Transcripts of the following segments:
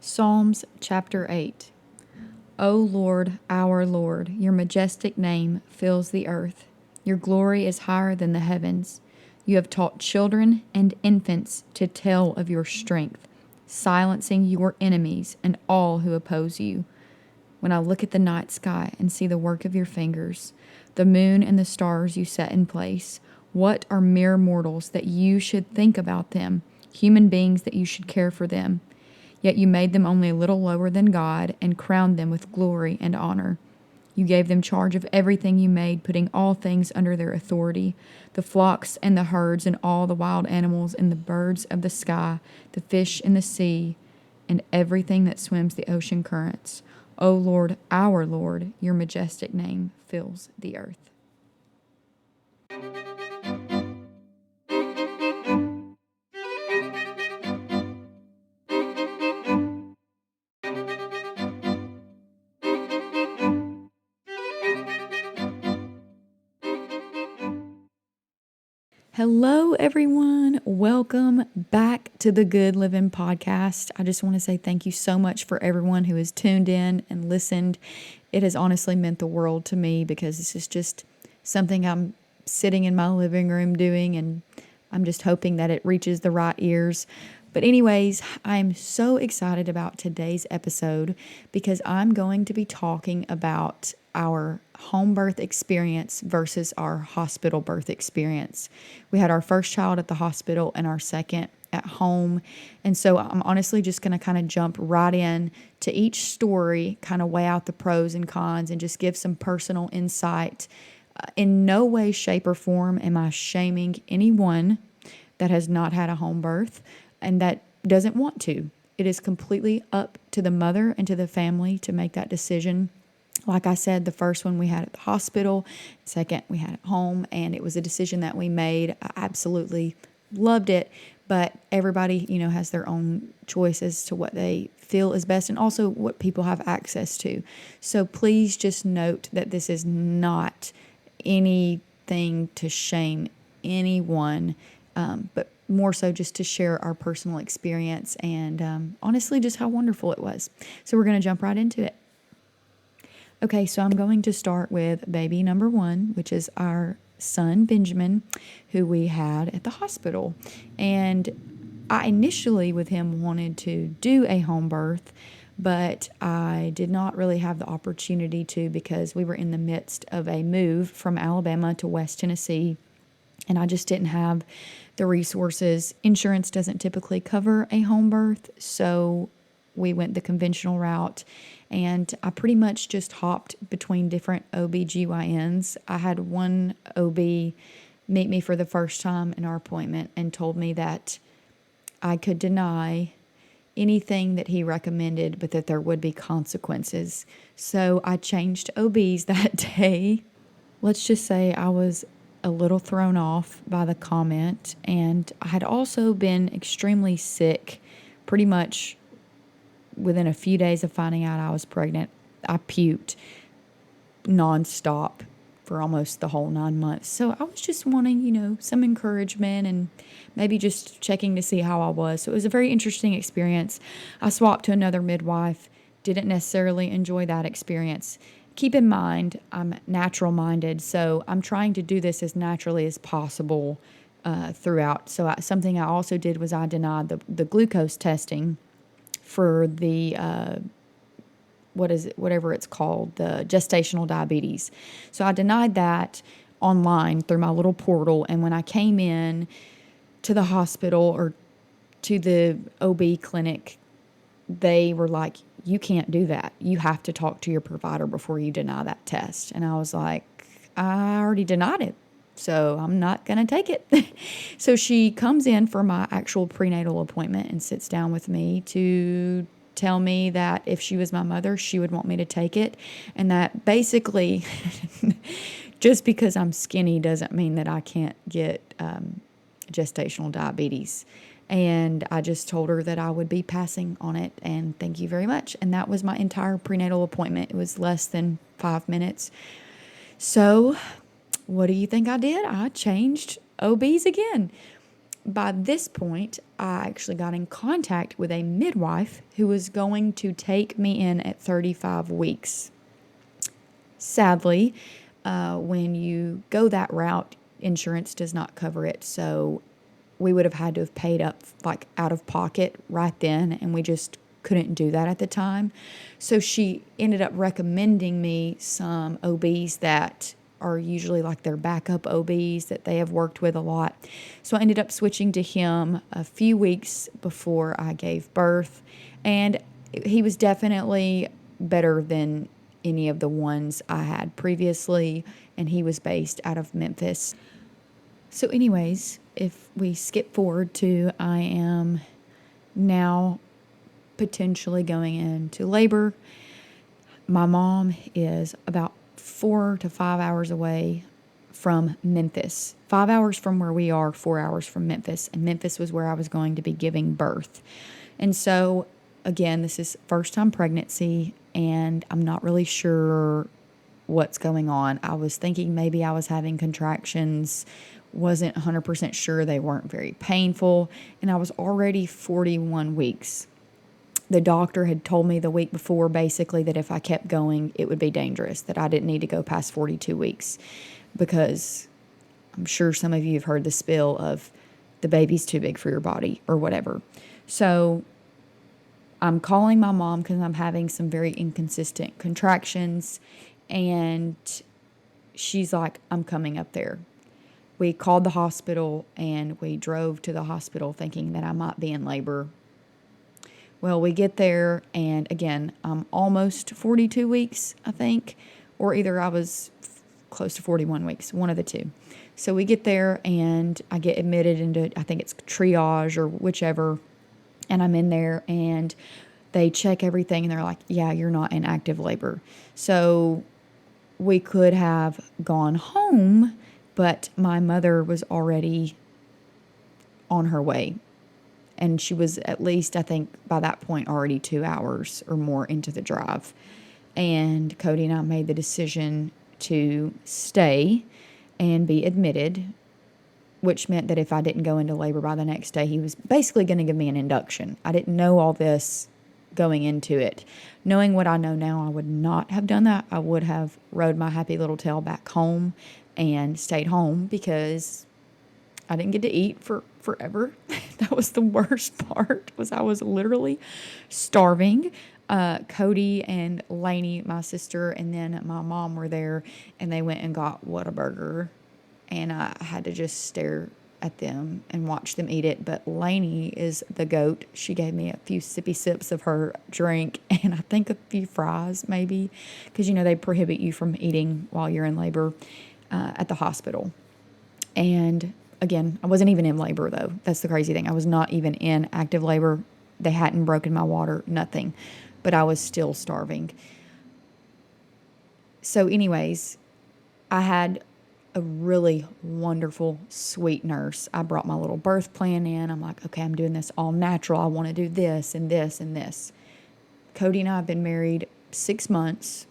Psalms chapter 8. O Lord, our Lord, your majestic name fills the earth. Your glory is higher than the heavens. You have taught children and infants to tell of your strength, silencing your enemies and all who oppose you. When I look at the night sky and see the work of your fingers, the moon and the stars you set in place, what are mere mortals that you should think about them, human beings that you should care for them? Yet you made them only a little lower than God and crowned them with glory and honor. You gave them charge of everything you made, putting all things under their authority, the flocks and the herds and all the wild animals and the birds of the sky, the fish in the sea, and everything that swims the ocean currents. O Lord, our Lord, your majestic name fills the earth. Hello, everyone. Welcome back to the Goodlivin podcast. I just want to say thank you so much for everyone who has tuned in and listened. It has honestly meant the world to me because this is just something I'm sitting in my living room doing, and I'm just hoping that it reaches the right ears. But anyways, I'm so excited about today's episode because I'm going to be talking about our home birth experience versus our hospital birth experience. We had our first child at the hospital and our second at home. And so I'm honestly just going to kind of jump right in to each story, kind of weigh out the pros and cons and just give some personal insight. In no way, shape, or form am I shaming anyone that has not had a home birth and that doesn't want to. It is completely up to the mother and to the family to make that decision. Like I said, the first one we had at the hospital, second we had at home, and it was a decision that we made. I absolutely loved it, but everybody, has their own choices to what they feel is best and also what people have access to. So please just note that this is not anything to shame anyone, but more so just to share our personal experience and honestly just how wonderful it was. So we're going to jump right into it. Okay, so I'm going to start with baby number one, which is our son, Benjamin, who we had at the hospital. And I initially with him wanted to do a home birth, but I did not really have the opportunity to because we were in the midst of a move from Alabama to West Tennessee, and I just didn't have the resources. Insurance doesn't typically cover a home birth, so we went the conventional route, and I pretty much just hopped between different OB-GYNs. I had one OB meet me for the first time in our appointment and told me that I could deny anything that he recommended, but that there would be consequences. So I changed OBs that day. Let's just say I was a little thrown off by the comment, and I had also been extremely sick pretty much within a few days of finding out I was pregnant. I puked nonstop for almost the whole 9 months. So I was just wanting, some encouragement and maybe just checking to see how I was. So it was a very interesting experience. I swapped to another midwife, didn't necessarily enjoy that experience. Keep in mind, I'm natural minded, so I'm trying to do this as naturally as possible throughout. So something I also did was I denied the glucose testing for the whatever it's called, the gestational diabetes. So I denied that online through my little portal, and when I came in to the hospital or to the OB clinic, they were like, you can't do that. You have to talk to your provider before you deny that test. And I was like, I already denied it, so I'm not going to take it. So she comes in for my actual prenatal appointment and sits down with me to tell me that if she was my mother, she would want me to take it. And that basically, just because I'm skinny doesn't mean that I can't get gestational diabetes. And I just told her that I would be passing on it, and thank you very much. And that was my entire prenatal appointment. It was less than 5 minutes. So what do you think I did? I changed OBs again. by this point, I actually got in contact with a midwife who was going to take me in at 35 weeks. Sadly, when you go that route, insurance does not cover it. So we would have had to have paid up like out of pocket right then, and we just couldn't do that at the time. So she ended up recommending me some OBs that are usually like their backup OBs that they have worked with a lot. So I ended up switching to him a few weeks before I gave birth, and he was definitely better than any of the ones I had previously, and he was based out of Memphis. So anyways, if we skip forward to I am now potentially going into labor. My mom is about 4 to 5 hours away from Memphis. 5 hours from where we are, 4 hours from Memphis. And Memphis was where I was going to be giving birth. And so, again, this is first time pregnancy, and I'm not really sure what's going on. I was thinking maybe I was having contractions, wasn't 100% sure. They weren't very painful, and I was already 41 weeks. The doctor had told me the week before basically that if I kept going, it would be dangerous, that I didn't need to go past 42 weeks, because I'm sure some of you have heard the spill of the baby's too big for your body or whatever. So I'm calling my mom because I'm having some very inconsistent contractions, and she's like, I'm coming up there. We called the hospital and we drove to the hospital thinking that I might be in labor. Well, we get there, and again, I'm almost 42 weeks, I think, or either I was close to 41 weeks, one of the two. So we get there, and I get admitted into, I think it's triage or whichever, and I'm in there, and they check everything, and they're like, yeah, you're not in active labor. So we could have gone home, but my mother was already on her way. And she was at least, I think, by that point, already 2 hours or more into the drive. And Cody and I made the decision to stay and be admitted, which meant that if I didn't go into labor by the next day, he was basically going to give me an induction. I didn't know all this going into it. Knowing what I know now, I would not have done that. I would have rode my happy little tail back home and stayed home, because I didn't get to eat for forever. That was the worst part, was I was literally starving. Cody and Lainey, my sister, and then my mom were there, and they went and got Whataburger, and I had to just stare at them and watch them eat it. But Lainey is the goat. She gave me a few sippy sips of her drink, and I think a few fries maybe, because, they prohibit you from eating while you're in labor at the hospital. And again, I wasn't even in labor, though. That's the crazy thing. I was not even in active labor. They hadn't broken my water, nothing. But I was still starving. So anyways, I had a really wonderful, sweet nurse. I brought my little birth plan in. I'm like, okay, I'm doing this all natural. I want to do this and this and this. Cody and I have been married 6 months.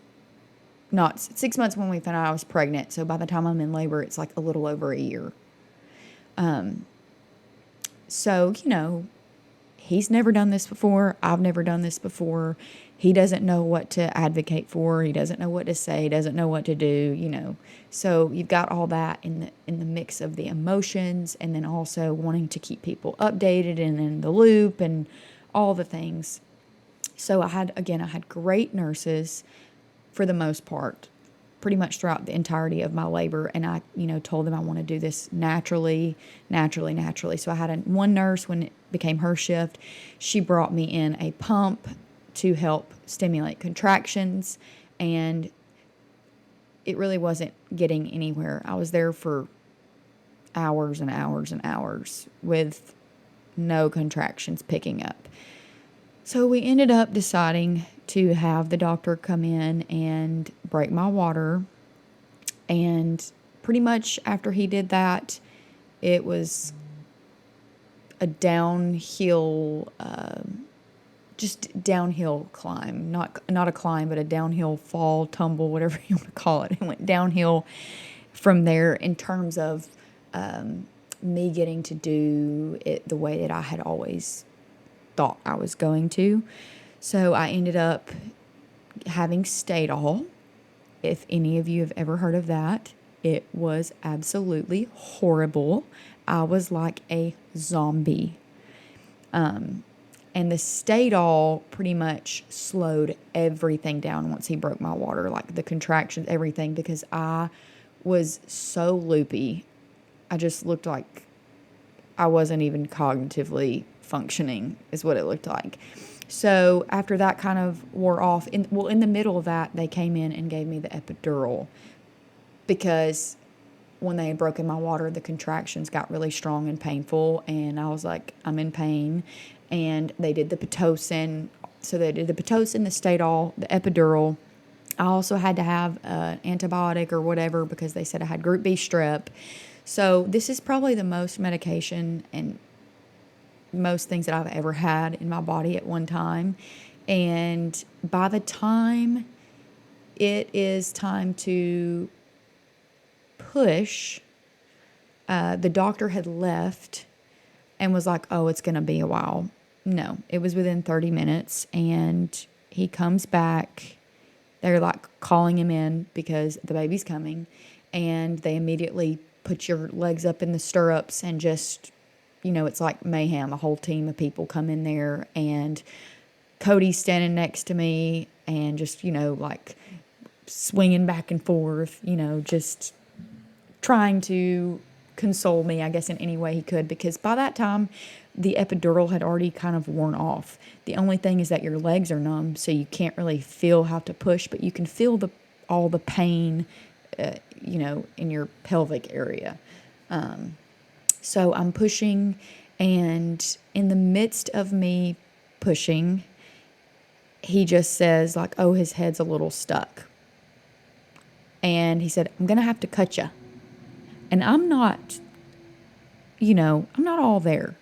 Not 6 months when we found out I was pregnant. So by the time I'm in labor, it's like a little over a year. So, he's never done this before. I've never done this before. He doesn't know what to advocate for. He doesn't know what to say. He doesn't know what to do, So you've got all that in the mix of the emotions, and then also wanting to keep people updated and in the loop and all the things. So I had great nurses for the most part, pretty much throughout the entirety of my labor. And I, told them I want to do this naturally. So I had one nurse, when it became her shift, she brought me in a pump to help stimulate contractions. And it really wasn't getting anywhere. I was there for hours and hours and hours with no contractions picking up. So we ended up deciding to have the doctor come in and break my water. And pretty much after he did that, it was a downhill, just downhill climb. Not a climb, but a downhill fall, tumble, whatever you want to call it. It went downhill from there in terms of me getting to do it the way that I had always thought I was going to. So I ended up having Stadol. If any of you have ever heard of that, it was absolutely horrible. I was like a zombie. And the Stadol pretty much slowed everything down once he broke my water, like the contractions, everything, because I was so loopy. I just looked like I wasn't even cognitively functioning, is what it looked like. So after that kind of wore off, in the middle of that, they came in and gave me the epidural because when they had broken my water, the contractions got really strong and painful, and I was like, I'm in pain. And they did the Pitocin. So they did the Pitocin, the Stadol, the epidural. I also had to have an antibiotic or whatever because they said I had group B strep. So this is probably the most medication and most things that I've ever had in my body at one time. And by the time it is time to push, the doctor had left and was like, oh, it's going to be a while. No, it was within 30 minutes, and he comes back. They're like calling him in because the baby's coming, and they immediately put your legs up in the stirrups and just, it's like mayhem. A whole team of people come in there, and Cody's standing next to me and just, like swinging back and forth, just trying to console me, I guess, in any way he could, because by that time the epidural had already kind of worn off. The only thing is that your legs are numb, so you can't really feel how to push, but you can feel all the pain, in your pelvic area. So I'm pushing, and in the midst of me pushing, he just says like, oh, his head's a little stuck. And he said, I'm going to have to cut you. And I'm not all there.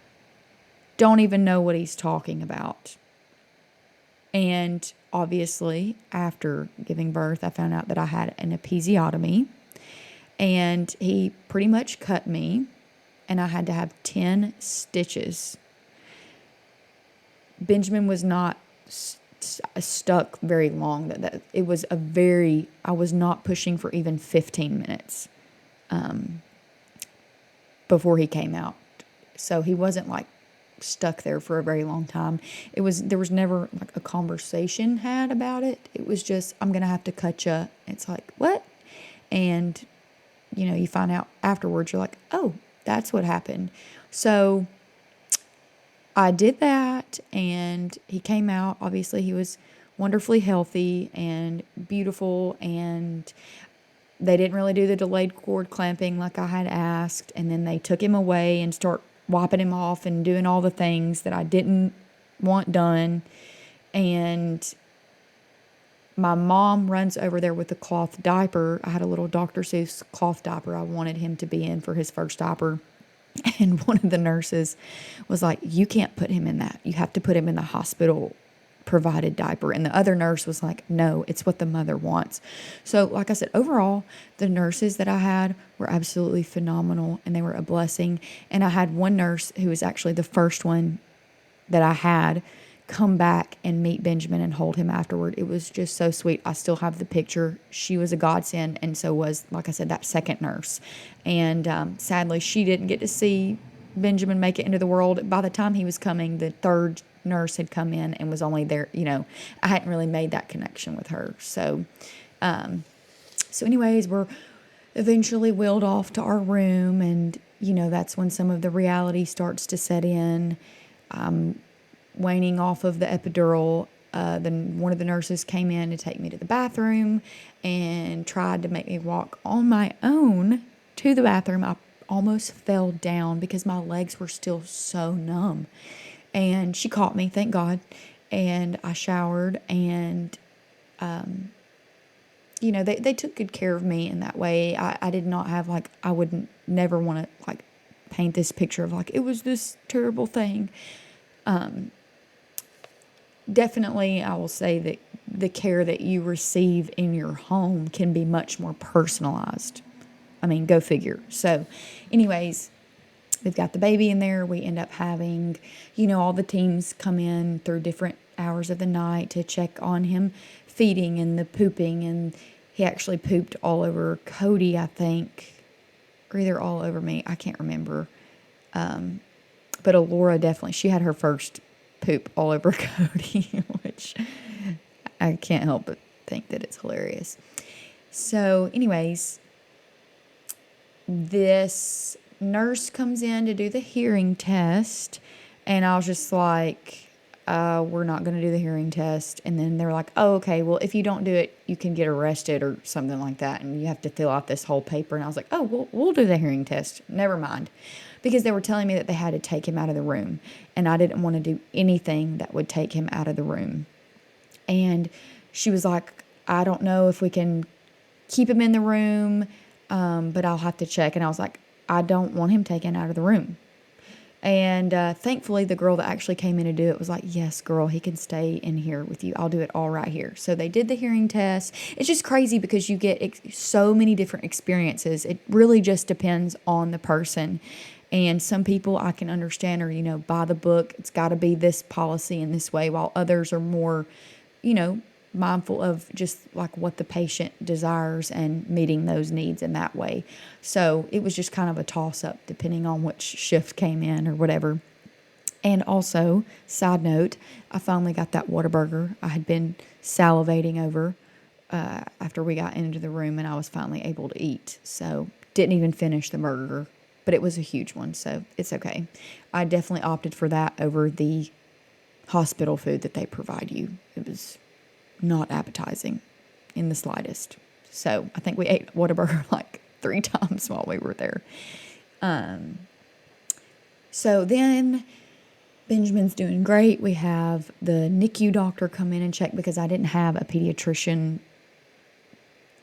Don't even know what he's talking about. And obviously, after giving birth, I found out that I had an episiotomy. And he pretty much cut me. And I had to have 10 stitches. Benjamin was not stuck very long. I was not pushing for even 15 minutes before he came out. So he wasn't like stuck there for a very long time. There was never like a conversation had about it. It was just, I'm going to have to cut you. It's like, what? And, you find out afterwards, you're like, oh, that's what happened. So I did that, and he came out. Obviously, he was wonderfully healthy and beautiful, and they didn't really do the delayed cord clamping like I had asked, and then they took him away and start wiping him off and doing all the things that I didn't want done. And my mom runs over there with a cloth diaper. I had a little Dr. Seuss cloth diaper I wanted him to be in for his first diaper. And one of the nurses was like, you can't put him in that. You have to put him in the hospital provided diaper. And the other nurse was like, no, it's what the mother wants. So like I said, overall, the nurses that I had were absolutely phenomenal, and they were a blessing. And I had one nurse who was actually the first one that I had come back and meet Benjamin and hold him afterward. It was just so sweet. I still have the picture. She was a godsend, and so was, like I said, that second nurse. And sadly, she didn't get to see Benjamin make it into the world. By the time he was coming, the third nurse had come in and was only there. I hadn't really made that connection with her. So anyways, we're eventually wheeled off to our room, and that's when some of the reality starts to set in. Waning off of the epidural. Then one of the nurses came in to take me to the bathroom and tried to make me walk on my own to the bathroom. I almost fell down because my legs were still so numb. And she caught me, thank God. And I showered, and, they took good care of me in that way. I did not have I would never want to paint this picture of it was this terrible thing. Definitely, I will say that the care that you receive in your home can be much more personalized. I mean, go figure. So, anyways, we've got the baby in there. We end up having, all the teams come in through different hours of the night to check on him feeding and the pooping. And he actually pooped all over Cody, I think, or either all over me. I can't remember. But Alora definitely, she had her first poop all over Cody, which I can't help but think that it's hilarious. So anyways, this nurse comes in to do the hearing test, and I was just like, we're not going to do the hearing test. And then they're like, oh, okay, well, if you don't do it, you can get arrested or something like that, and you have to fill out this whole paper. And I was like, oh, we'll do the hearing test. Never mind. Because they were telling me that they had to take him out of the room, and I didn't want to do anything that would take him out of the room. And she was like, I don't know if we can keep him in the room, but I'll have to check. And I was like, I don't want him taken out of the room. And thankfully, the girl that actually came in to do it was like, yes, girl, he can stay in here with you. I'll do it all right here. So they did the hearing test. It's just crazy because you get so many different experiences. It really just depends on the person. And some people I can understand are, by the book, it's got to be this policy in this way, while others are more, mindful of just like what the patient desires and meeting those needs in that way. So it was just kind of a toss-up depending on which shift came in or whatever. And also, side note, I finally got that Whataburger I had been salivating over after we got into the room, and I was finally able to eat. So didn't even finish the burger, but it was a huge one, so it's okay. I definitely opted for that over the hospital food that they provide you. It was not appetizing in the slightest. So I think we ate Whataburger like 3 times while we were there. So then Benjamin's doing great. We have the NICU doctor come in and check because I didn't have a pediatrician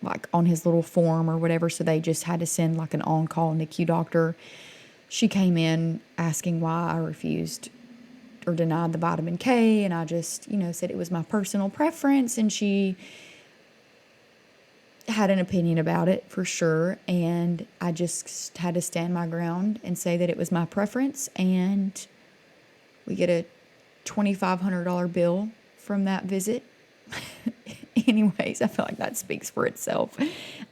like on his little form or whatever. So they just had to send like an on-call NICU doctor. She came in asking why I refused or denied the vitamin K, and I just, said it was my personal preference, and she had an opinion about it for sure, and I just had to stand my ground and say that it was my preference, and we get a $2,500 bill from that visit. Anyways, I feel like that speaks for itself.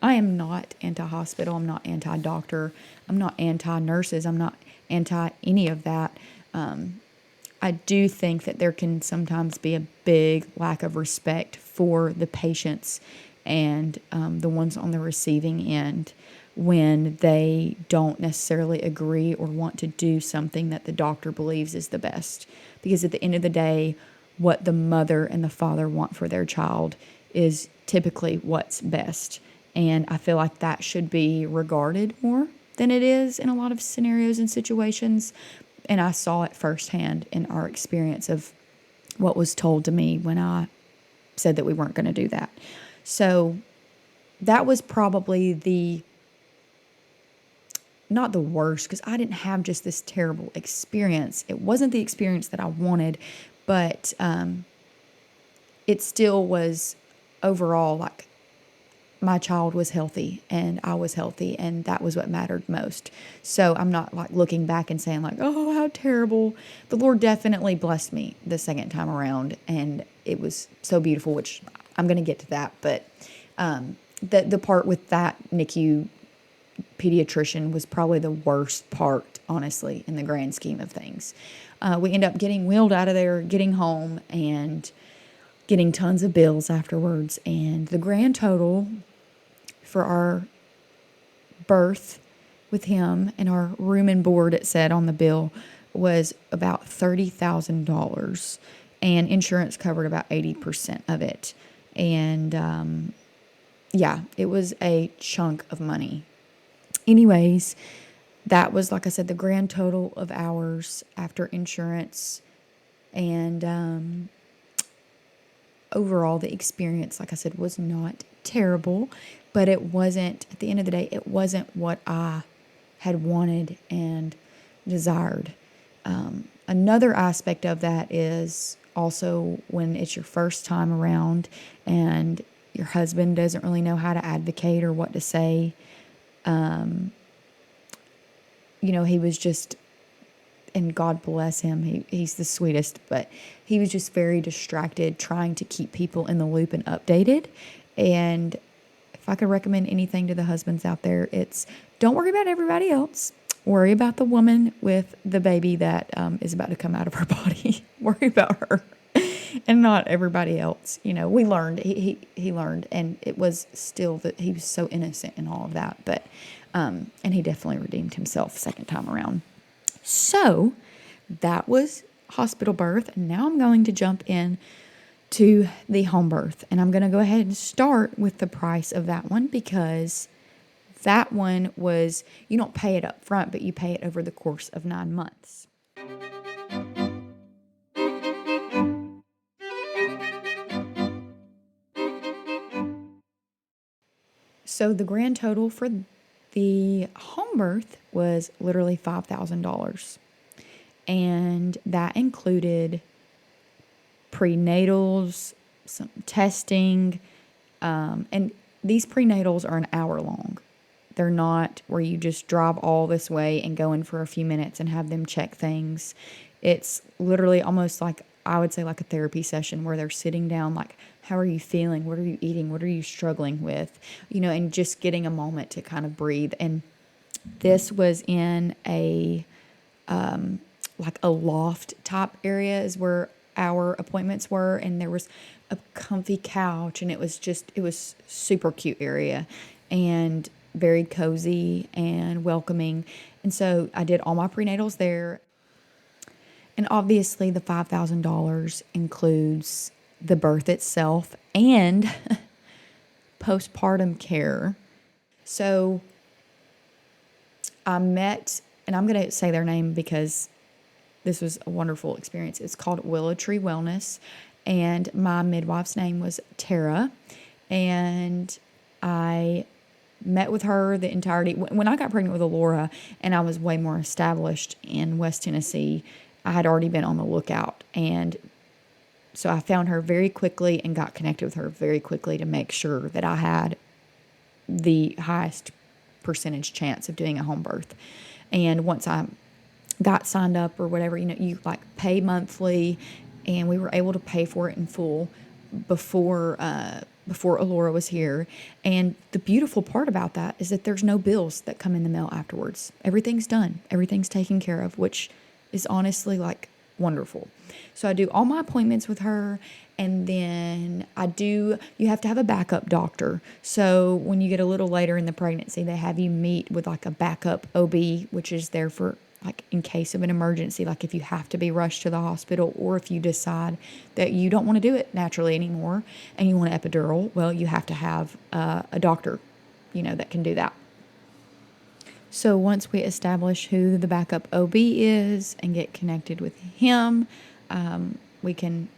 I am not anti-hospital. I'm not anti-doctor. I'm not anti-nurses. I'm not anti any of that. I do think that there can sometimes be a big lack of respect for the patients and the ones on the receiving end when they don't necessarily agree or want to do something that the doctor believes is the best. Because at the end of the day, what the mother and the father want for their child is typically what's best. And I feel like that should be regarded more than it is in a lot of scenarios and situations. And I saw it firsthand in our experience of what was told to me when I said that we weren't going to do that. So that was probably not the worst, because I didn't have just this terrible experience. It wasn't the experience that I wanted, but it still was overall like my child was healthy and I was healthy, and that was what mattered most. So I'm not like looking back and saying like, oh, how terrible. The Lord definitely blessed me the second time around, and it was so beautiful, which I'm going to get to that. But the part with that NICU pediatrician was probably the worst part, honestly, in the grand scheme of things. We end up getting wheeled out of there, getting home, and getting tons of bills afterwards. And the grand total for our birth with him and our room and board, it said on the bill, was about $30,000, and insurance covered about 80% of it. And it was a chunk of money. Anyways, that was, like I said, the grand total of hours after insurance. And overall, the experience, like I said, was not terrible, but it wasn't, at the end of the day, it wasn't what I had wanted and desired. Another aspect of that is also when it's your first time around and your husband doesn't really know how to advocate or what to say. he was just, and God bless him, he's the sweetest, but he was just very distracted trying to keep people in the loop and updated. And if I could recommend anything to the husbands out there, it's don't worry about everybody else. Worry about the woman with the baby that is about to come out of her body. Worry about her and not everybody else. We learned, he learned, and it was still that he was so innocent in all of that. But, and he definitely redeemed himself second time around. So that was hospital birth. And now I'm going to jump in to the home birth. And I'm going to go ahead and start with the price of that one, because that one was, you don't pay it up front, but you pay it over the course of 9 months. So the grand total for the home birth was literally $5,000. And that included prenatals, some testing, and these prenatals are an hour long. They're not where you just drive all this way and go in for a few minutes and have them check things. It's literally almost like, I would say, like a therapy session where they're sitting down, like, how are you feeling? What are you eating? What are you struggling with? And just getting a moment to kind of breathe. And this was in a, like a loft type area is where our appointments were. And there was a comfy couch, and it was super cute area and very cozy and welcoming. And so I did all my prenatals there. And obviously the $5,000 includes the birth itself and postpartum care. So I met, and I'm going to say their name because this was a wonderful experience. It's called Willow Tree Wellness. And my midwife's name was Tara. And I met with her the entirety. When I got pregnant with Alora and I was way more established in West Tennessee, I had already been on the lookout. And so I found her very quickly and got connected with her very quickly to make sure that I had the highest percentage chance of doing a home birth. And once I got signed up or whatever, you like pay monthly, and we were able to pay for it in full before Alora was here. And the beautiful part about that is that there's no bills that come in the mail afterwards. Everything's done. Everything's taken care of, which is honestly like wonderful. So I do all my appointments with her, and then you have to have a backup doctor. So when you get a little later in the pregnancy, they have you meet with like a backup OB, which is there for like in case of an emergency, like if you have to be rushed to the hospital, or if you decide that you don't want to do it naturally anymore and you want an epidural, well, you have to have a doctor, that can do that. So once we establish who the backup OB is and get connected with him, we can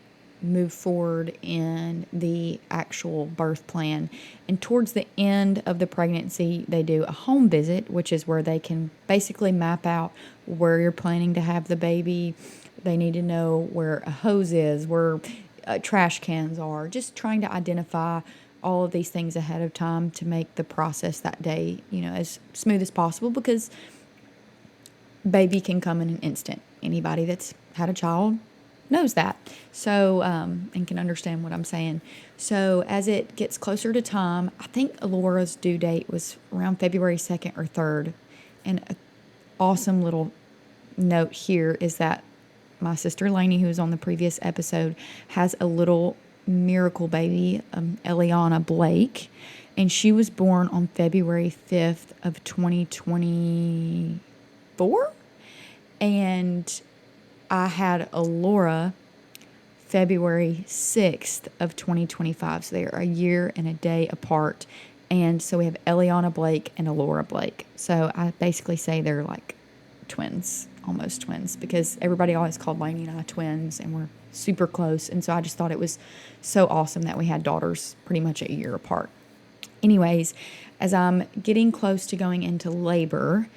move forward in the actual birth plan. And towards the end of the pregnancy, they do a home visit, which is where they can basically map out where you're planning to have the baby. They need to know where a hose is, where trash cans are, just trying to identify all of these things ahead of time to make the process that day, as smooth as possible, because baby can come in an instant. Anybody that's had a child knows that. So, and can understand what I'm saying. So as it gets closer to time, I think Alora's due date was around February 2nd or 3rd. And an awesome little note here is that my sister Lainey, who was on the previous episode, has a little miracle baby, Eliana Blake, and she was born on February 5th of 2024. And I had Alora February 6th of 2025. So they are a year and a day apart. And so we have Eliana Blake and Alora Blake. So I basically say they're like twins, almost twins, because everybody always called Lainey and I twins, and we're super close. And so I just thought it was so awesome that we had daughters pretty much a year apart. Anyways, as I'm getting close to going into labor,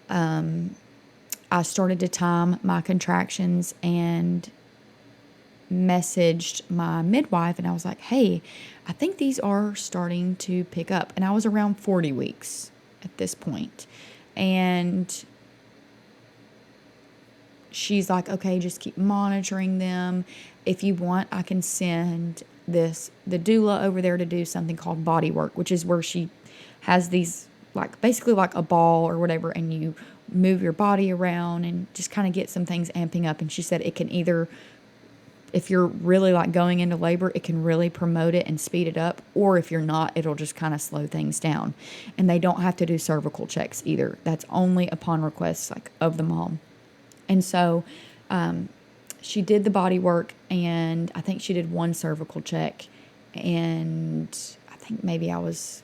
I started to time my contractions and messaged my midwife, and I was like, hey, I think these are starting to pick up. And I was around 40 weeks at this point. And she's like, okay, just keep monitoring them. If you want, I can send the doula over there to do something called body work, which is where she has these, like, basically like a ball or whatever, and you move your body around and just kind of get some things amping up. And she said it can either, if you're really like going into labor, it can really promote it and speed it up, or if you're not, it'll just kind of slow things down. And they don't have to do cervical checks either. That's only upon request, like, of the mom. And so she did the body work, and I think she did one cervical check, and I think maybe I was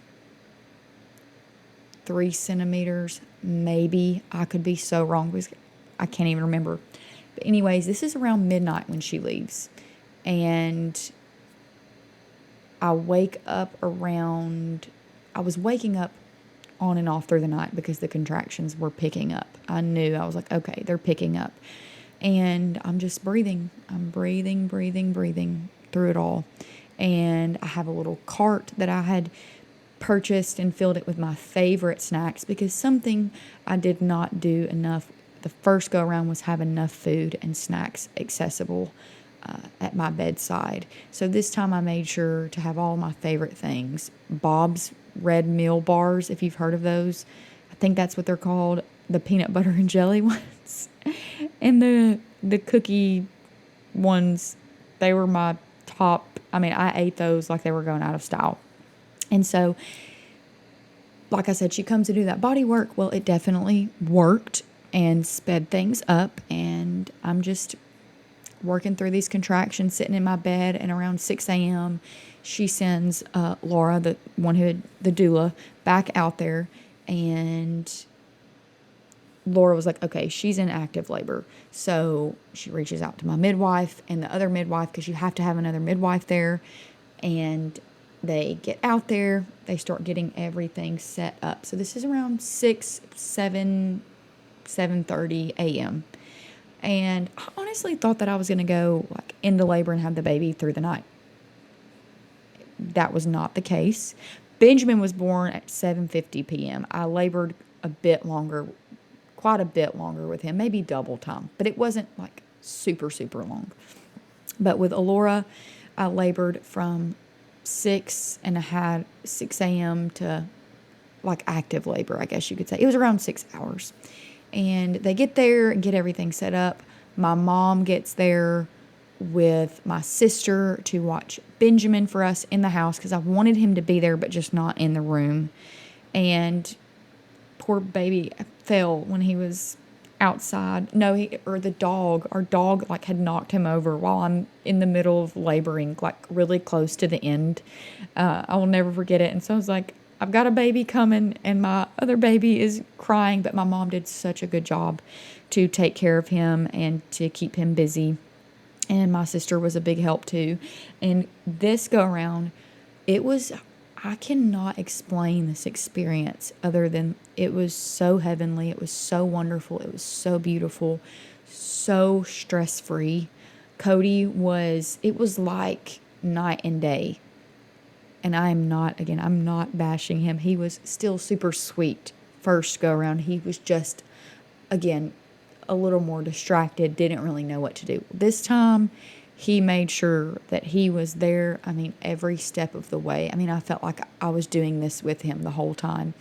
3 centimeters, maybe. I could be so wrong because I can't even remember. But anyways, this is around midnight when she leaves, and I was waking up on and off through the night because the contractions were picking up. I knew, I was like, okay, they're picking up. And I'm just breathing. I'm breathing through it all. And I have a little cart that I had purchased and filled it with my favorite snacks, because something I did not do enough the first go around was have enough food and snacks accessible at my bedside. So this time I made sure to have all my favorite things. Bob's Red Meal Bars, if you've heard of those. I think that's what they're called. The peanut butter and jelly ones. And the cookie ones, they were my top. I mean, I ate those like they were going out of style. And so, like I said, she comes to do that body work. Well, it definitely worked and sped things up. And I'm just working through these contractions, sitting in my bed. And around 6 a.m., she sends Laura, the doula, back out there. And Laura was like, okay, she's in active labor. So she reaches out to my midwife and the other midwife, because you have to have another midwife there. And they get out there. They start getting everything set up. So this is around 7:30 a.m. And I honestly thought that I was going to go like into labor and have the baby through the night. That was not the case. Benjamin was born at 7:50 p.m. I labored quite a bit longer with him, maybe double time, but it wasn't like super, super long. But with Alora, I labored from 6 a.m. to like active labor, I guess you could say. It was around 6 hours. And they get there and get everything set up. My mom gets there with my sister to watch Benjamin for us in the house, because I wanted him to be there, but just not in the room. And poor baby fell when he was outside. Our dog like had knocked him over while I'm in the middle of laboring, like really close to the end. I will never forget it. And so I was like, I've got a baby coming and my other baby is crying, but my mom did such a good job to take care of him and to keep him busy. And my sister was a big help too. And this go around, I cannot explain this experience other than it was so heavenly. It was so wonderful. It was so beautiful, so stress-free. Cody it was like night and day. And I'm not bashing him. He was still super sweet first go around. He was just, again, a little more distracted, didn't really know what to do. This time, he made sure that he was there, every step of the way. I felt like I was doing this with him the whole time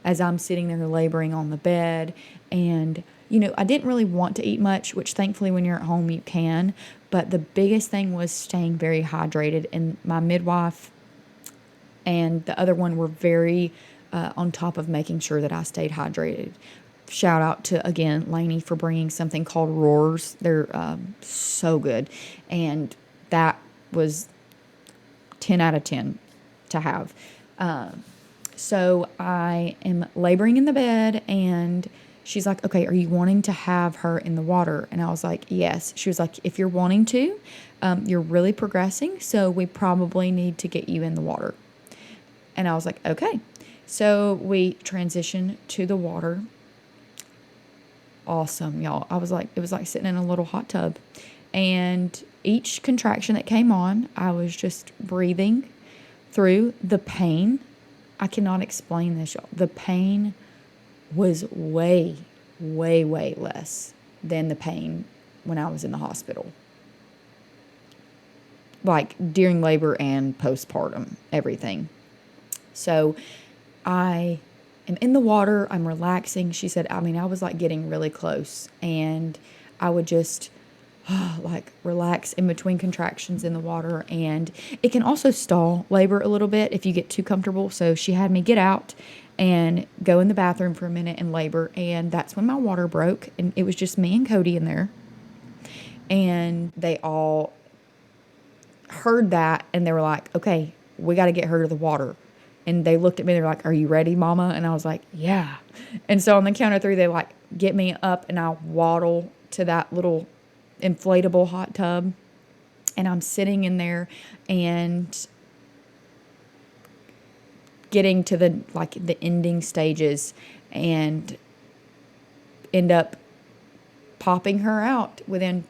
as I'm sitting there laboring on the bed. And, I didn't really want to eat much, which thankfully when you're at home you can. But the biggest thing was staying very hydrated. And my midwife and the other one were very on top of making sure that I stayed hydrated. Shout out to, again, Lainey for bringing something called Roars. They're so good. And that was 10 out of 10 to have. So I am laboring in the bed, and she's like, okay, are you wanting to have her in the water? And I was like, yes. She was like, if you're wanting to, you're really progressing, so we probably need to get you in the water. And I was like, okay. So we transitioned to the water. Awesome, y'all. It was like sitting in a little hot tub. And each contraction that came on, I was just breathing through the pain. I cannot explain this, y'all. The pain was way, way, way less than the pain when I was in the hospital. Like during labor and postpartum, everything. So I am in the water. I'm relaxing. She said, I mean, I was like getting really close, and I would just like relax in between contractions in the water. And it can also stall labor a little bit if you get too comfortable. So she had me get out and go in the bathroom for a minute and labor. And that's when my water broke. And it was just me and Cody in there. And they all heard that, and they were like, okay, we got to get her to the water. And they looked at me, they're like, are you ready, mama? And I was like, yeah. And so on the count of 3, they like get me up, and I waddle to that little inflatable hot tub, and I'm sitting in there and getting to the ending stages, and end up popping her out within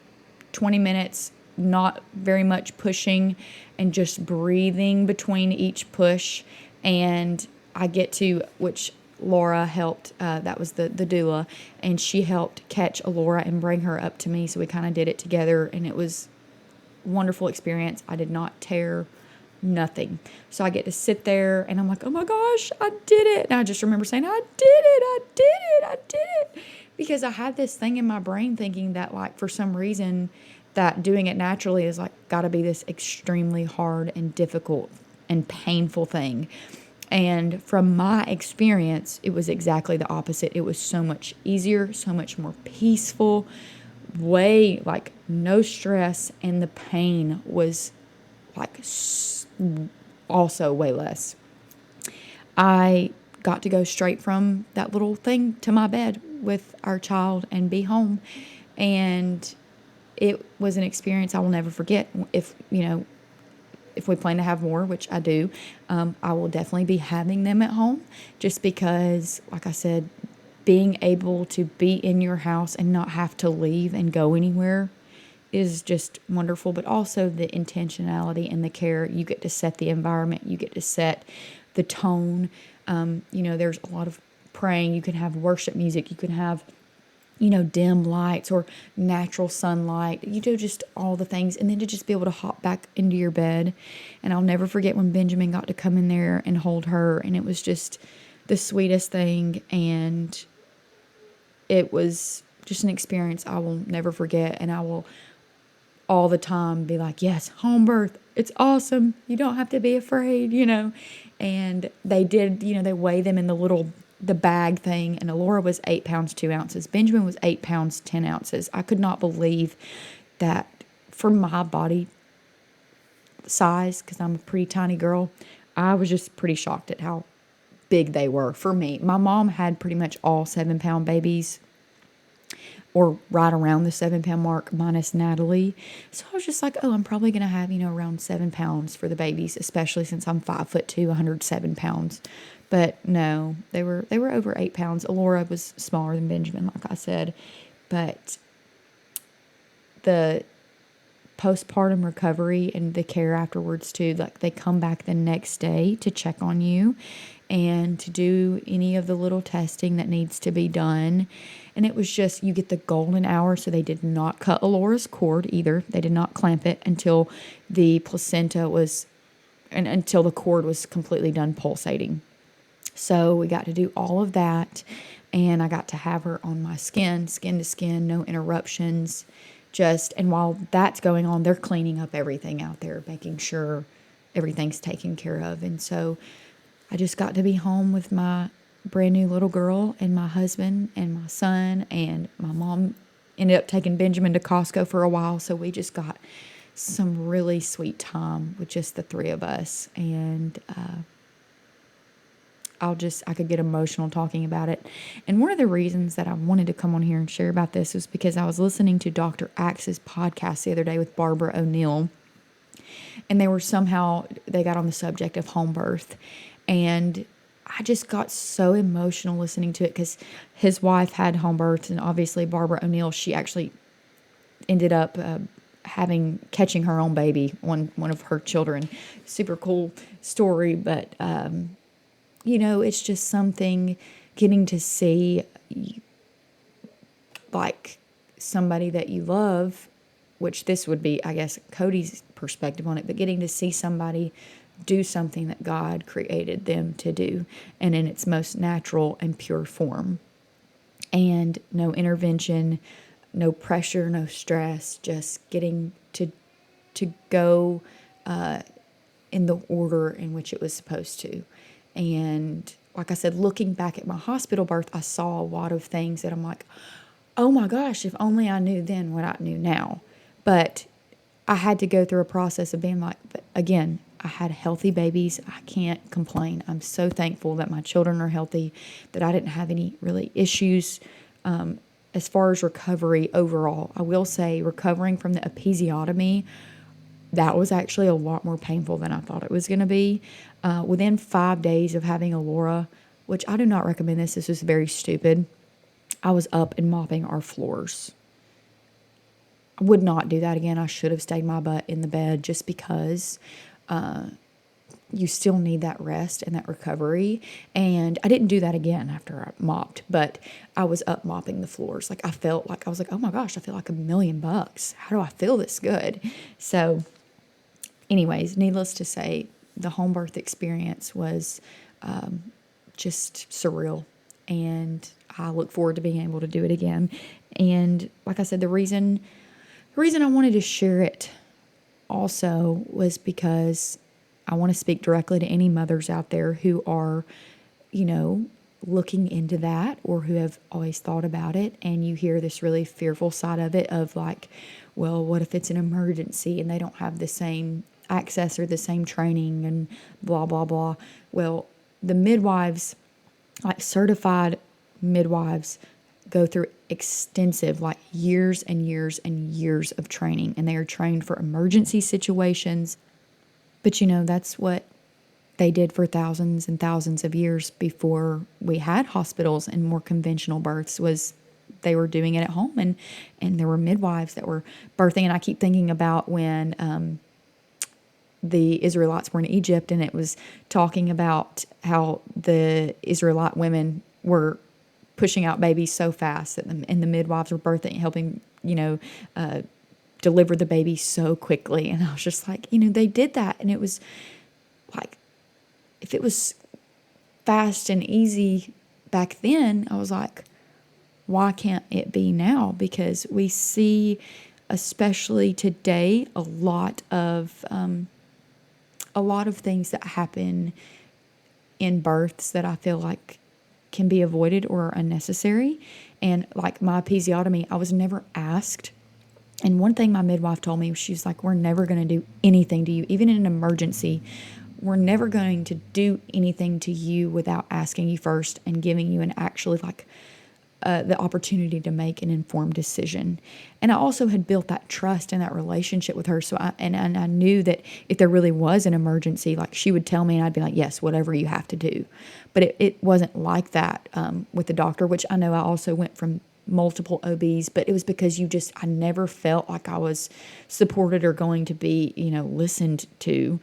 20 minutes, not very much pushing and just breathing between each push. And I get to, which Laura helped, that was the doula, and she helped catch Alora and bring her up to me. So we kind of did it together, and it was a wonderful experience. I did not tear nothing. So I get to sit there, and I'm like, oh my gosh, I did it. And I just remember saying, I did it, I did it, I did it. Because I had this thing in my brain thinking that, like, for some reason, that doing it naturally is like got to be this extremely hard and difficult and painful thing. And from my experience, it was exactly the opposite. It was so much easier, so much more peaceful, way like no stress, and the pain was like also way less. I got to go straight from that little thing to my bed with our child and be home. And it was an experience I will never forget. If we plan to have more, which I do, I will definitely be having them at home, just because, like I said, being able to be in your house and not have to leave and go anywhere is just wonderful. But also the intentionality and the care. You get to set the environment. You get to set the tone. There's a lot of praying. You can have worship music. You can have dim lights or natural sunlight, just all the things. And then to just be able to hop back into your bed. And I'll never forget when Benjamin got to come in there and hold her. And it was just the sweetest thing. And it was just an experience I will never forget. And I will all the time be like, yes, home birth. It's awesome. You don't have to be afraid, And they did, they weigh them in the bag thing, and Alora was 8 pounds 2 ounces. Benjamin was 8 pounds 10 ounces. I could not believe that for my body size, because I'm a pretty tiny girl. I was just pretty shocked at how big they were for me. My mom had pretty much all 7-pound babies, or right around the 7-pound mark, minus Natalie. So I was just like, oh, I'm probably going to have, around 7 pounds for the babies, especially since I'm 5'2", 107 pounds. But no, they were over 8 pounds. Alora was smaller than Benjamin, like I said. But the postpartum recovery and the care afterwards too, like they come back the next day to check on you and to do any of the little testing that needs to be done. And it was just, you get the golden hour. So they did not cut Alora's cord either. They did not clamp it until the placenta was, and until the cord was completely done pulsating. So we got to do all of that, and I got to have her on my skin to skin, no interruptions. And while that's going on, they're cleaning up everything out there, making sure everything's taken care of. And so I just got to be home with my brand new little girl and my husband and my son, and my mom ended up taking Benjamin to Costco for a while. So we just got some really sweet time with just the 3 of us. And, I could get emotional talking about it. And one of the reasons that I wanted to come on here and share about this was because I was listening to Dr. Axe's podcast the other day with Barbara O'Neill. And they got on the subject of home birth. And I just got so emotional listening to it because his wife had home birth. And obviously Barbara O'Neill, she actually ended up catching her own baby, one of her children. Super cool story. But, it's just something getting to see, like, somebody that you love, which this would be, I guess, Cody's perspective on it, but getting to see somebody do something that God created them to do and in its most natural and pure form. And no intervention, no pressure, no stress, just getting to go in the order in which it was supposed to. And like I said, looking back at my hospital birth, I saw a lot of things that I'm like, oh my gosh, if only I knew then what I knew now. But I had to go through a process of being like, again, I had healthy babies. I can't complain. I'm so thankful that my children are healthy, that I didn't have any really issues as far as recovery overall. I will say recovering from the episiotomy, that was actually a lot more painful than I thought it was going to be. Within 5 days of having a Laura, which I do not recommend this is very stupid, I was up and mopping our floors. I would not do that again. I should have stayed my butt in the bed just because you still need that rest and that recovery. And I didn't do that again after I mopped, but I was up mopping the floors. Like I felt like, I was like, oh my gosh, I feel like $1,000,000. How do I feel this good? So anyways, needless to say, the home birth experience was just surreal. And I look forward to being able to do it again. And like I said, the reason I wanted to share it also was because I want to speak directly to any mothers out there who are, looking into that or who have always thought about it. And you hear this really fearful side of it of like, well, what if it's an emergency and they don't have the same access or the same training and blah, blah, blah. Well, the midwives, like certified midwives, go through extensive, like years and years and years of training, and they are trained for emergency situations. But that's what they did for thousands and thousands of years before we had hospitals and more conventional births. Was they were doing it at home, and there were midwives that were birthing. And I keep thinking about when the Israelites were in Egypt, and it was talking about how the Israelite women were pushing out babies so fast that and the midwives were birthing, helping, deliver the baby so quickly. And I was just like, they did that. And it was like, if it was fast and easy back then, I was like, why can't it be now? Because we see, especially today, a lot of things that happen in births that I feel like can be avoided or are unnecessary. And like my episiotomy, I was never asked. And one thing my midwife told me, she was like, we're never going to do anything to you, even in an emergency. We're never going to do anything to you without asking you first and giving you the opportunity to make an informed decision. And I also had built that trust and that relationship with her. So I knew that if there really was an emergency, like she would tell me and I'd be like, yes, whatever you have to do. But it wasn't like that with the doctor, which I know I also went from multiple OBs, but it was because I never felt like I was supported or going to be, listened to.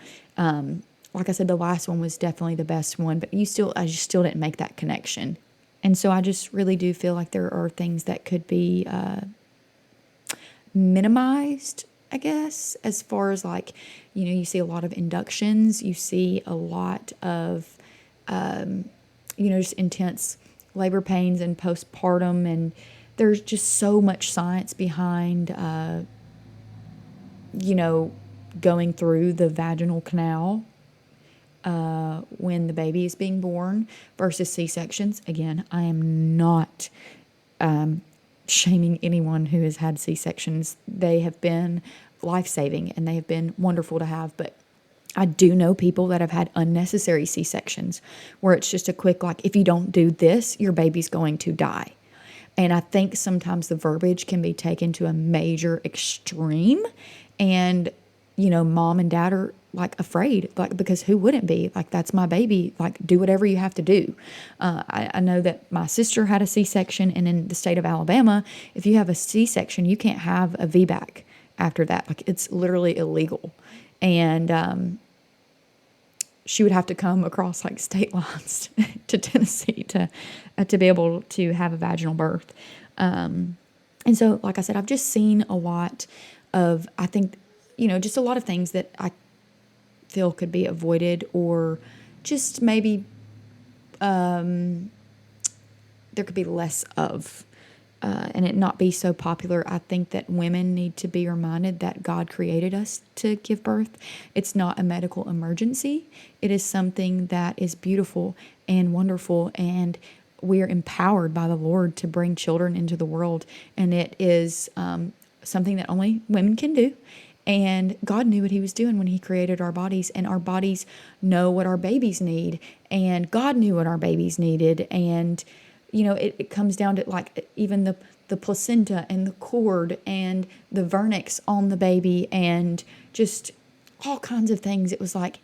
Like I said, the last one was definitely the best one, but I just still didn't make that connection. And so I just really do feel like there are things that could be minimized, I guess, as far as like, you see a lot of inductions, you see a lot of, just intense labor pains and postpartum, and there's just so much science behind, going through the vaginal canal when the baby is being born versus C-sections. Again, I am not shaming anyone who has had C-sections. They have been life-saving and they have been wonderful to have, but I do know people that have had unnecessary C-sections where it's just a quick, like, if you don't do this, your baby's going to die. And I think sometimes the verbiage can be taken to a major extreme, and, mom and dad are like afraid, like, because who wouldn't be? Like, that's my baby. Like, do whatever you have to do. I know that my sister had a C-section, and in the state of Alabama, if you have a C-section, you can't have a VBAC after that. Like, it's literally illegal. And she would have to come across like state lines to Tennessee to be able to have a vaginal birth. And so, like I said, I've just seen a lot of, I think, just a lot of things that I feel could be avoided, or just maybe there could be less of, and it not be so popular. I think that women need to be reminded that God created us to give birth. It's not a medical emergency. It is something that is beautiful and wonderful, and we are empowered by the Lord to bring children into the world. And it is something that only women can do. And God knew what he was doing when he created our bodies, and our bodies know what our babies need, and God knew what our babies needed. And it comes down to like even the placenta and the cord and the vernix on the baby, and just all kinds of things. It was like,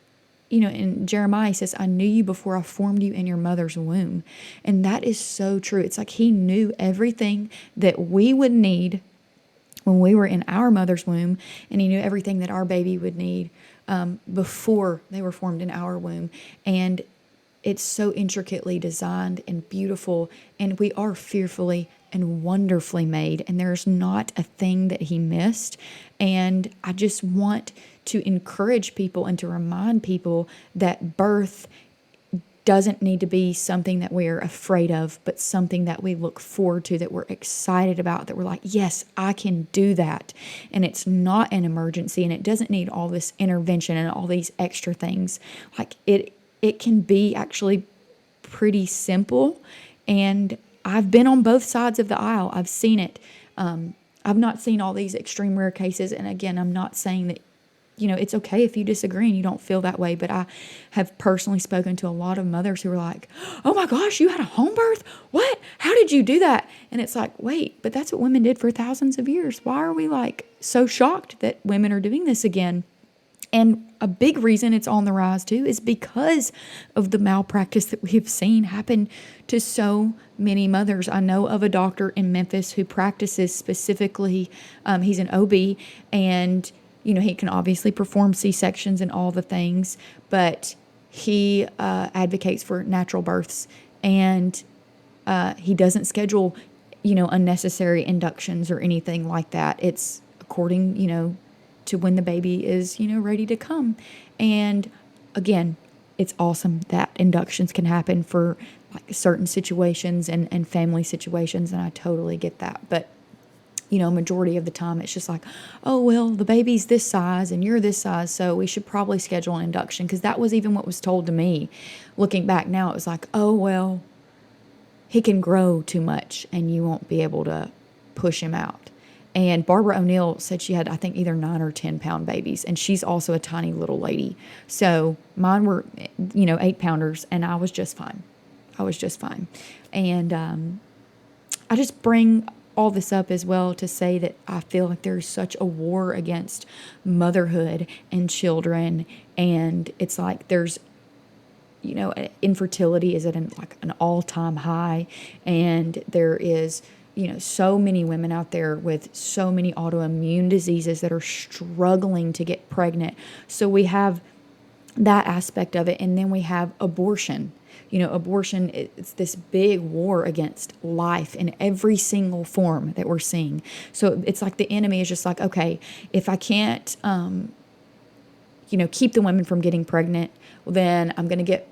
in Jeremiah, he says, I knew you before I formed you in your mother's womb. And that is so true. It's like he knew everything that we would need when we were in our mother's womb, and he knew everything that our baby would need before they were formed in our womb. And it's so intricately designed and beautiful, and we are fearfully and wonderfully made, and there's not a thing that he missed. And I just want to encourage people and to remind people that birth doesn't need to be something that we're afraid of, but something that we look forward to, that we're excited about, that we're like, yes, I can do that. And it's not an emergency, and it doesn't need all this intervention and all these extra things. Like it can be actually pretty simple. And I've been on both sides of the aisle. I've seen it. I've not seen all these extreme rare cases. And again, I'm not saying that, it's okay if you disagree and you don't feel that way. But I have personally spoken to a lot of mothers who are like, oh my gosh, you had a home birth? What? How did you do that? And it's like, wait, but that's what women did for thousands of years. Why are we like so shocked that women are doing this again? And a big reason it's on the rise too is because of the malpractice that we have seen happen to so many mothers. I know of a doctor in Memphis who practices specifically, he's an OB, and he can obviously perform C-sections and all the things, but he advocates for natural births, and he doesn't schedule, unnecessary inductions or anything like that. It's according, to when the baby is, ready to come. And again, it's awesome that inductions can happen for like certain situations and family situations, and I totally get that. But majority of the time it's just like, oh, well, the baby's this size and you're this size, so we should probably schedule an induction. Because that was even what was told to me. Looking back now, it was like, oh, well, he can grow too much and you won't be able to push him out. And Barbara O'Neill said she had, I think, either 9 or 10 pound babies, and she's also a tiny little lady. So mine were, 8-pounders, and I was just fine. And I just bring all this up as well to say that I feel like there's such a war against motherhood and children, and it's like there's, infertility is at an all-time high, and there is, so many women out there with so many autoimmune diseases that are struggling to get pregnant. So we have that aspect of it, and then we have abortion. Abortion, it's this big war against life in every single form that we're seeing. So it's like the enemy is just like, okay, if I can't, keep the women from getting pregnant, well, then I'm going to get,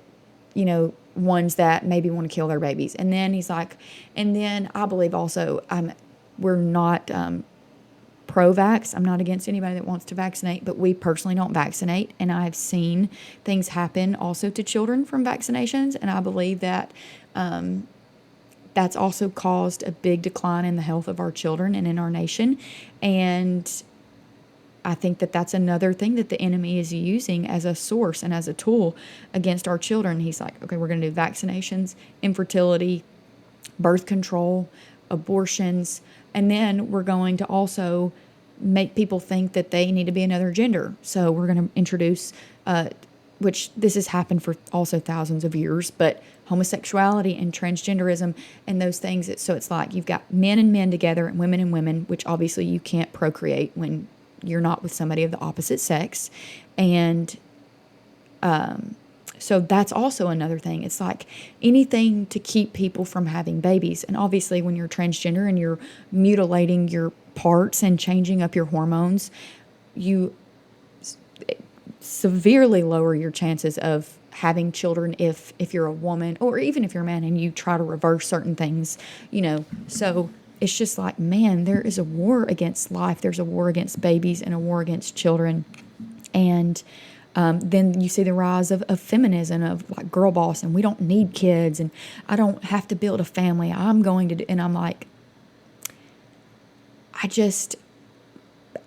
ones that maybe want to kill their babies. And then he's like, and then I believe also, we're not pro-vax. I'm not against anybody that wants to vaccinate, but we personally don't vaccinate. And I've seen things happen also to children from vaccinations. And I believe that that's also caused a big decline in the health of our children and in our nation. And I think that that's another thing that the enemy is using as a source and as a tool against our children. He's like, okay, we're going to do vaccinations, infertility, birth control, abortions, and then we're going to also make people think that they need to be another gender. So we're going to introduce, which this has happened for also thousands of years, but homosexuality and transgenderism and those things. So it's like you've got men and men together and women, which obviously you can't procreate when you're not with somebody of the opposite sex. And So that's also another thing. It's like anything to keep people from having babies. And obviously, when you're transgender and you're mutilating your parts and changing up your hormones, you severely lower your chances of having children if you're a woman, or even if you're a man and you try to reverse certain things, So it's just like, man, there is a war against life. There's a war against babies and a war against children. And then you see the rise of feminism, of like girl boss, and we don't need kids, and I don't have to build a family. I'm going to do, and I'm like,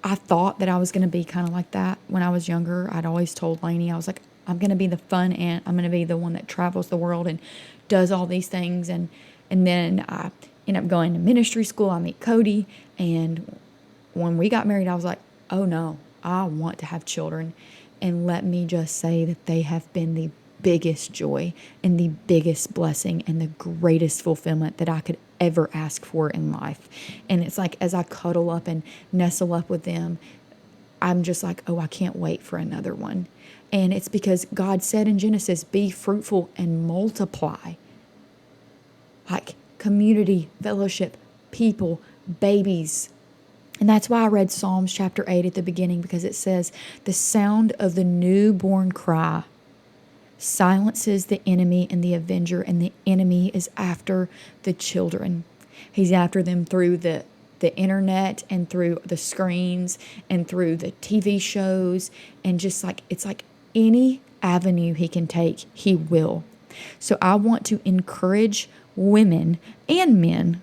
I thought that I was going to be kind of like that when I was younger. I'd always told Lainey, I was like, I'm going to be the fun aunt. I'm going to be the one that travels the world and does all these things. And then I end up going to ministry school. I meet Cody. And when we got married, I was like, oh no, I want to have children. And let me just say that they have been the biggest joy and the biggest blessing and the greatest fulfillment that I could ever ask for in life. And it's like, as I cuddle up and nestle up with them, I'm just like, oh, I can't wait for another one. And it's because God said in Genesis, be fruitful and multiply. Like community, fellowship, people, babies. And that's why I read Psalms chapter 8 at the beginning, because it says, the sound of the newborn cry silences the enemy and the avenger, and the enemy is after the children. He's after them through the internet and through the screens and through the TV shows, and just like, it's like any avenue he can take, he will. So I want to encourage women and men,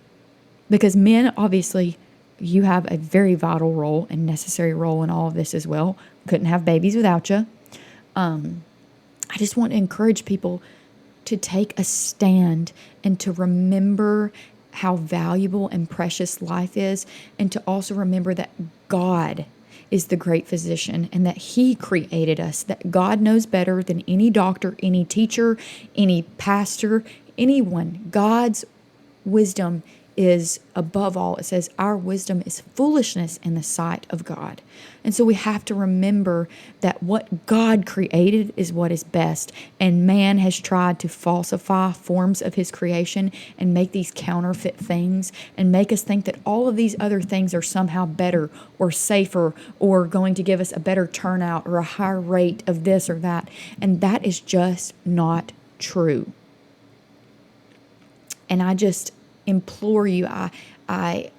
because men, obviously, you have a very vital role and necessary role in all of this as well. Couldn't have babies without you. I just want to encourage people to take a stand and to remember how valuable and precious life is, and to also remember that God is the great physician and that He created us, that God knows better than any doctor, any teacher, any pastor, anyone. God's wisdom is above all. It says our wisdom is foolishness in the sight of God. And so we have to remember that what God created is what is best. And man has tried to falsify forms of his creation and make these counterfeit things and make us think that all of these other things are somehow better or safer or going to give us a better turnout or a higher rate of this or that. And that is just not true. And I just implore you, I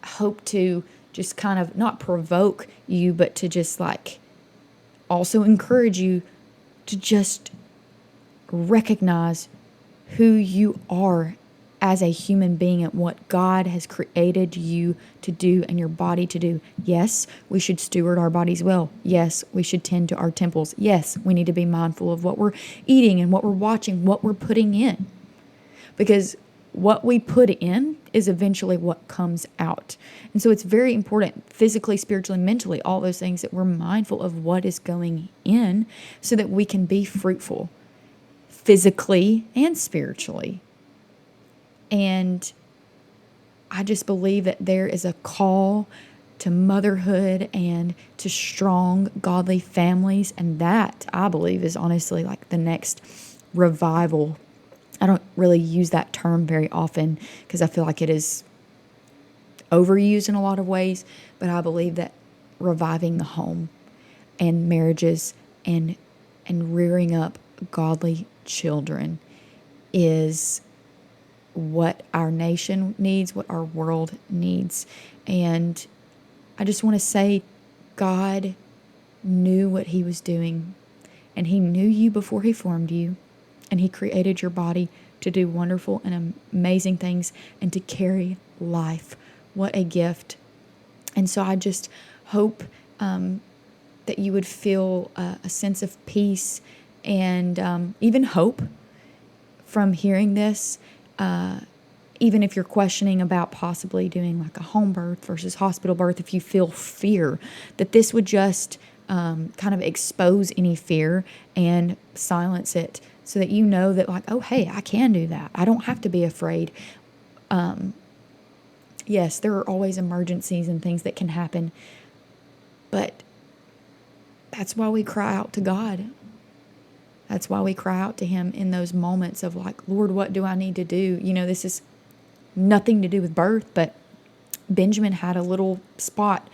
hope to just kind of not provoke you, but to just like also encourage you to just recognize who you are as a human being and what God has created you to do and your body to do. Yes, we should steward our bodies well. Yes, we should tend to our temples. Yes, we need to be mindful of what we're eating and what we're watching, what we're putting in. Because what we put in is eventually what comes out. And so it's very important, physically, spiritually, mentally, all those things, that we're mindful of what is going in so that we can be fruitful physically and spiritually. And I just believe that there is a call to motherhood and to strong, godly families. And that, I believe, is honestly like the next revival. I don't really use that term very often because I feel like it is overused in a lot of ways, but I believe that reviving the home and marriages and rearing up godly children is what our nation needs, what our world needs. And I just want to say, God knew what He was doing, and He knew you before He formed you. And He created your body to do wonderful and amazing things and to carry life. What a gift. And so I just hope that you would feel a sense of peace and even hope from hearing this. Even if you're questioning about possibly doing like a home birth versus hospital birth, if you feel fear, that this would just kind of expose any fear and silence it, so that you know that, like, oh, hey, I can do that. I don't have to be afraid. Yes, there are always emergencies and things that can happen, but that's why we cry out to God. That's why we cry out to him in those moments of like, Lord, what do I need to do? This is nothing to do with birth, but Benjamin had a little spot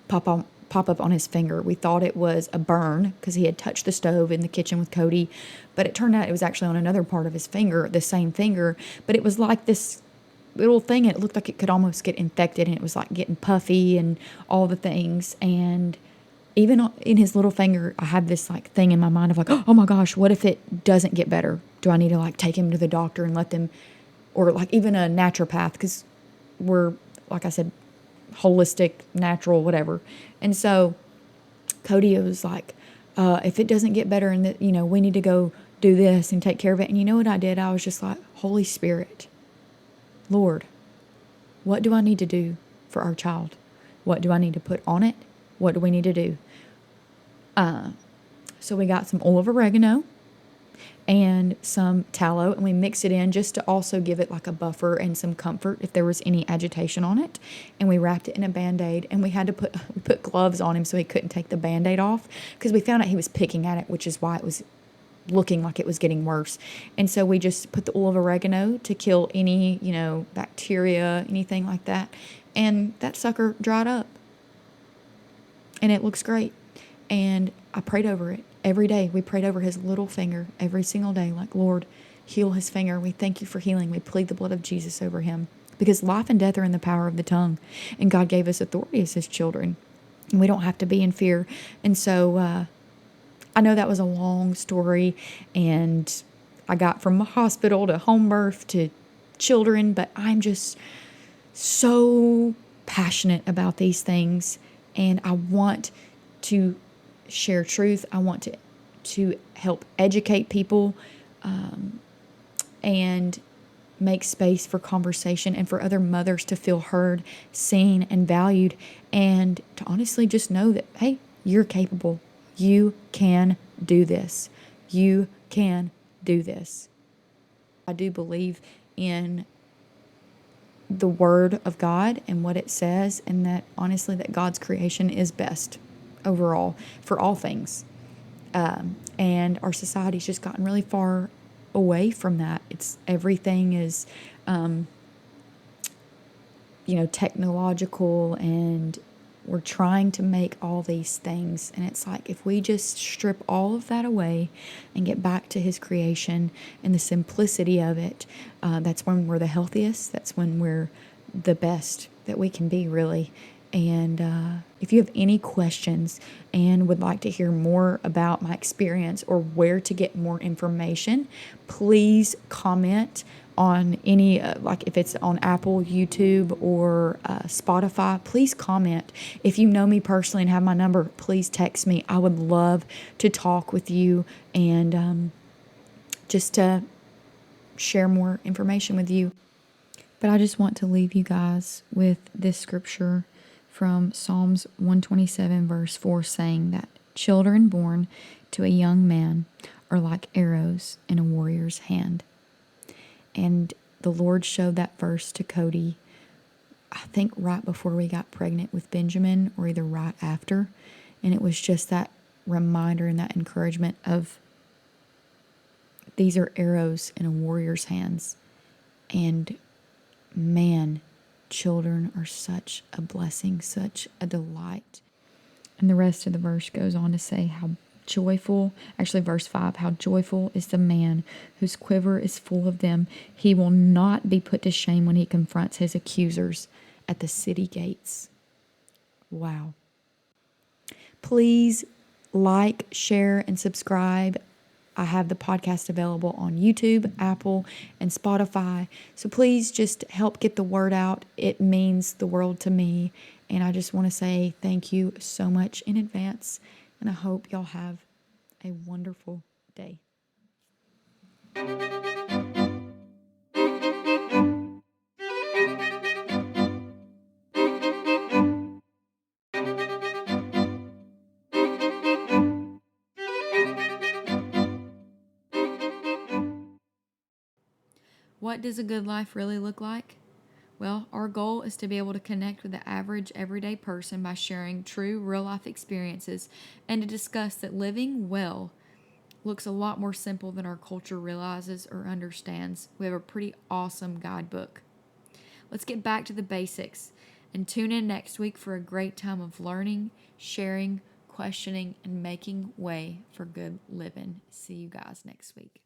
pop up on his finger. We thought it was a burn because he had touched the stove in the kitchen with Cody, but it turned out it was actually on another part of his finger, the same finger, but it was like this little thing, and it looked like it could almost get infected, and it was like getting puffy and all the things. And even in his little finger, I had this like thing in my mind of like, oh my gosh, what if it doesn't get better? Do I need to like take him to the doctor and let them, or like even a naturopath? Because we're, like I said, holistic, natural, whatever. And so Cody was like, if it doesn't get better and that, we need to go do this and take care of it. And you know what I did? I was just like, Holy Spirit, Lord, what do I need to do for our child? What do I need to put on it? What do we need to do? So we got some oil of oregano and some tallow, and we mixed it in just to also give it like a buffer and some comfort if there was any agitation on it. And we wrapped it in a Band-Aid, and we put gloves on him so he couldn't take the Band-Aid off, because we found out he was picking at it, which is why it was looking like it was getting worse. And so we just put the oil of oregano to kill any, bacteria, anything like that. And that sucker dried up. And it looks great. And I prayed over it every day. We prayed over his little finger every single day. Like, Lord, heal his finger. We thank you for healing. We plead the blood of Jesus over him. Because life and death are in the power of the tongue. And God gave us authority as his children. And we don't have to be in fear. And so I know that was a long story. And I got from a hospital to home birth to children. But I'm just so passionate about these things. And I want to share truth. I want to help educate people and make space for conversation and for other mothers to feel heard, seen, and valued, and to honestly just know that, hey, you're capable. You can do this. You can do this. I do believe in the word of God and what it says, and that honestly that God's creation is best overall for all things. And our society's just gotten really far away from that. Everything is, technological, and we're trying to make all these things. And it's like, if we just strip all of that away and get back to his creation and the simplicity of it, that's when we're the healthiest. That's when we're the best that we can be, really. And if you have any questions and would like to hear more about my experience or where to get more information, please comment on any, like if it's on Apple, YouTube, or Spotify, please comment. If you know me personally and have my number, please text me. I would love to talk with you and just to share more information with you. But I just want to leave you guys with this scripture from Psalms 127, verse 4, saying that children born to a young man are like arrows in a warrior's hand. And the Lord showed that verse to Cody, I think right before we got pregnant with Benjamin, or either right after. And it was just that reminder and that encouragement of these are arrows in a warrior's hands. And man, children are such a blessing, such a delight. And the rest of the verse goes on to say how joyful, actually verse 5, how joyful is the man whose quiver is full of them. He will not be put to shame when he confronts his accusers at the city gates. Wow. Please like, share, and subscribe. I have the podcast available on YouTube, Apple, and Spotify. So please just help get the word out. It means the world to me. And I just want to say thank you so much in advance. And I hope y'all have a wonderful day. What does a good life really look like? Well, our goal is to be able to connect with the average, everyday person by sharing true, real-life experiences and to discuss that living well looks a lot more simple than our culture realizes or understands. We have a pretty awesome guidebook. Let's get back to the basics and tune in next week for a great time of learning, sharing, questioning, and making way for good living. See you guys next week.